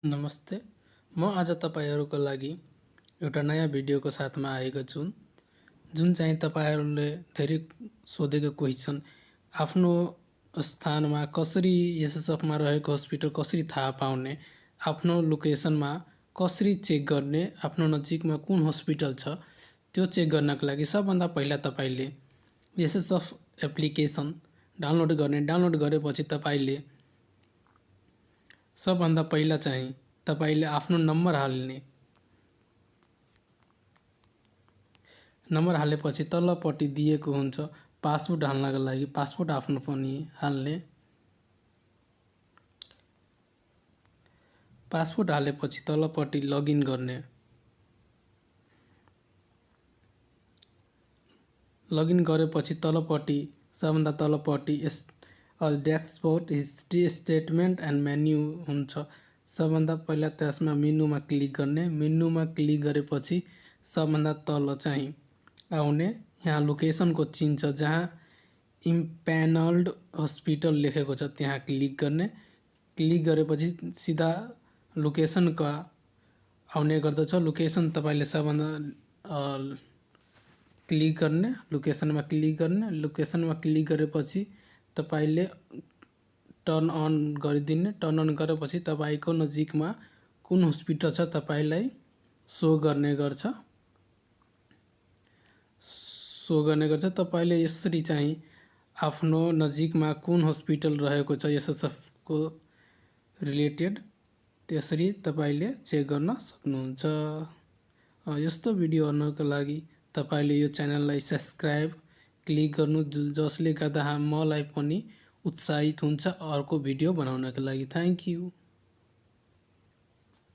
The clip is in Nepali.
नमस्ते। म आज तपाईँहरूको लागि एउटा नयाँ भिडियोको साथमा आएको छु, जुन चाहिँ तपाईँहरूले धेरै सोधेको क्वेसन, आफ्नो स्थानमा कसरी एसएसएफमा रहेको हस्पिटल कसरी थाहा पाउने, आफ्नो लोकेसनमा कसरी चेक गर्ने, आफ्नो नजिकमा कुन हस्पिटल छ त्यो चेक गर्नको लागि सबभन्दा पहिला तपाईँले एसएसएफ एप्लिकेसन डाउनलोड गर्ने। डाउनलोड गरेपछि तपाईँले सबभन्दा पहिला चाहिँ तपाईले आफ्नो नम्बर हाल्ने। नम्बर हालेपछि तल्लोपट्टि दिएको हुन्छ पासवर्ड हाल्नको लागि पासवर्ड आफ्नो पनि हाल्ने। पासवर्ड हालेपछि तल्लोपट्टि लगइन गर्ने। लगइन गरेपछि तल्लोपट्टि सबभन्दा तल्लोपट्टि dashboard history statement and menu हुन्छ। सबभन्दा पहिला त्यसमा मेनुमा क्लिक गर्ने। मेनुमा क्लिक गरेपछि सबभन्दा तल चाहिँ आउने यहाँ लोकेसनको चिन्ह छ, जहाँ इम्प्यानल्ड हस्पिटल लेखेको छ त्यहाँ क्लिक गर्ने। क्लिक गरेपछि सिधा लोकेसनका आउने गर्दछ। लोकेसन तपाईले सबभन्दा क्लिक गर्ने। लोकेसनमा क्लिक गर्ने। लोकेसनमा क्लिक गरेपछि तपाईले टर्न अन गरिदिने। टर्न अन गरेपछि तपाईको नजिकमा कुन हस्पिटल छ तपाईलाई सो गर्ने गर्छ। तपाईले यसरी चाहिँ आफ्नो नजिकमा कुन हस्पिटल रहेको छ एसएसएफ को रिलेटेड त्यसरी तपाईले चेक गर्न सक्नुहुन्छ। यस्तो भिडियो हेर्नको लागि तपाईले यो च्यानललाई सब्स्क्राइब क्लिक गर्नु, जसले गर्दा मलाई पनि उत्साहित हुन्छ अर्को भिडियो बनाउनको लागि। Thank you.